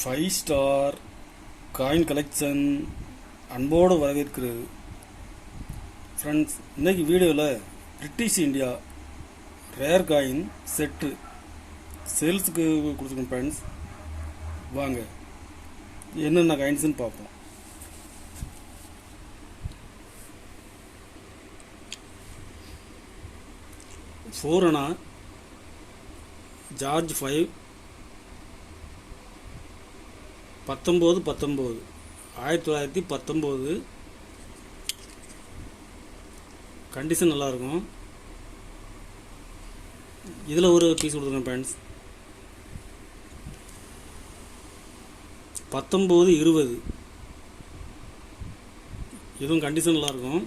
Five star coin collection அன்போடு வரவேற்கிறது. Friends, இன்றைக்கி வீடியோவில் British India rare coin set சேல்ஸுக்கு கொடுத்துருக்கோம். ஃப்ரெண்ட்ஸ், வாங்க என்னென்ன காயின்ஸ்னு பார்ப்போம். ஃபோர் அணா ஜார்ஜ் 5 1919 கண்டிஷன் நல்லாயிருக்கும். இதில் ஒரு பீஸ் கொடுத்துருக்கேன் ஃப்ரெண்ட்ஸ். 1920 இதுவும் கண்டிஷன் நல்லாயிருக்கும்.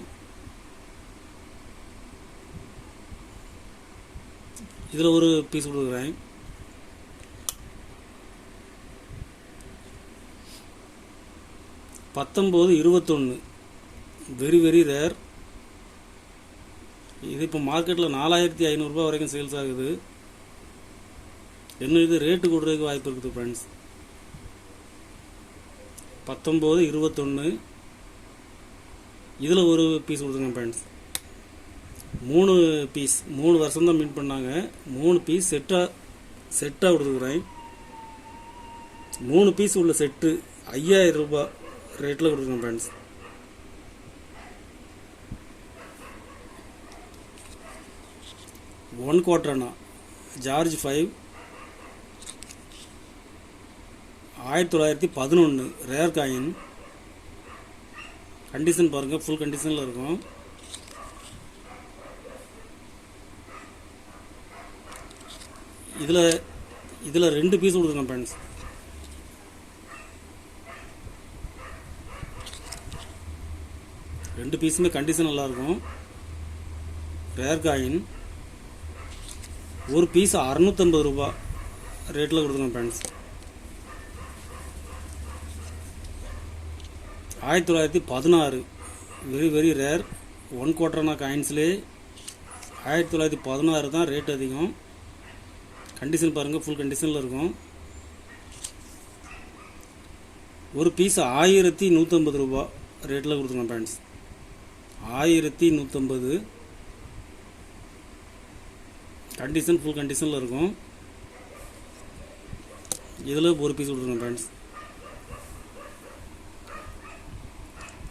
இதில் ஒரு பீஸ் கொடுக்குறேன். 1921 வெரி வெரி ரேர். இது இப்போ மார்க்கெட்டில் 4500 ரூபாய் வரைக்கும் சேல்ஸ் ஆகுது. இன்னும் இது ரேட்டு கொடுறதுக்கு வாய்ப்பு இருக்குது ஃப்ரெண்ட்ஸ். 1921 இதில் ஒரு பீஸ் கொடுத்துருங்க ஃப்ரெண்ட்ஸ். 3 பீஸ் 3 வருஷம் தான் மீட் பண்ணாங்க. 3 பீஸ் செட்டாக கொடுத்துருக்குறேன். 3 பீஸ் உள்ள செட்டு 5000 ரூபாய் ரேட்டில் கொடுத்துருக்கேன் friends. One quarter anna George 5 1911 rare coin. Condition பாருங்கள், ஃபுல் கண்டிஷனில் இருக்கும். இதில் 2 பீஸ் கொடுத்துருக்கேன் ஃப்ரெண்ட்ஸ். ரெண்டு பீஸுமே கண்டிஷன் நல்லாயிருக்கும். Rare coin. ஒரு பீஸ் 650 ரூபாய் ரேட்டில் கொடுத்துருக்கேன் friends. 1916 very very rare. One குவார்டர்னா காயின்ஸ்லே 1916 தான் ரேட் அதிகம். கண்டிஷன் பாருங்கள், ஃபுல் கண்டிஷனில் இருக்கும். ஒரு பீஸ் 1150 ரூபாய் ரேட்டில் கொடுத்துருக்கேன் ஃப்ரெண்ட்ஸ். 1150 கண்டிஷன் ஃபுல் கண்டிஷனில் இருக்கும். இதில் ஒரு பீஸ் கொடுத்துருக்கேன் friends.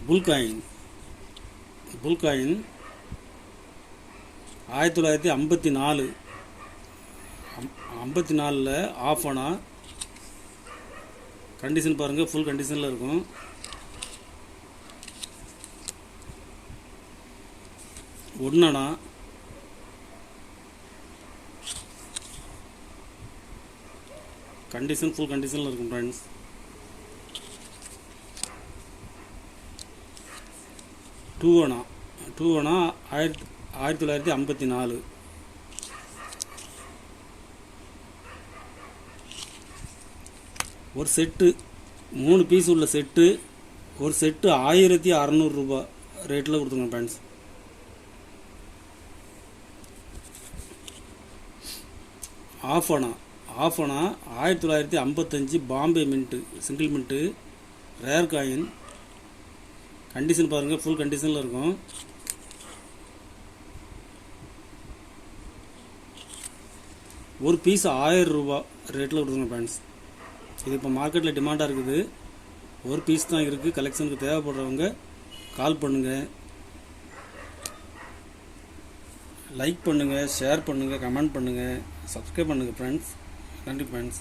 Full coin 1954 half anna. Condition பாருங்கள், ஃபுல் கண்டிஷனில் இருக்கும். ஒன்றா கண்டிஷன் ஃபுல் கண்டிஷனில் இருக்கும் ஃப்ரெண்ட்ஸ். டூ அணா 1954 ஒரு செட்டு 3 பீஸ் உள்ள செட்டு. ஒரு செட்டு 1600 ரூபாய் ரேட்டில் கொடுத்துருங்க friends. Half anna 1955 Bombay mint single mint rare coin. Condition பாருங்கள், ஃபுல் கண்டிஷனில் இருக்கும். ஒரு பீஸ் 1000 ரூபாய் ரேட்டில் கொடுத்துருங்க ஃப்ரெண்ட்ஸ். இது இப்போ மார்க்கெட்டில் டிமாண்டாக இருக்குது. ஒரு பீஸ் தான் இருக்குது. கலெக்ஷனுக்கு தேவைப்படுறவங்க கால் பண்ணுங்கள், லைக் பண்ணுங்கள், ஷேர் பண்ணுங்கள், கமெண்ட் பண்ணுங்கள், சப்ஸ்கிரைப் பண்ணுங்கள் ஃப்ரெண்ட்ஸ். நன்றி ஃப்ரெண்ட்ஸ்.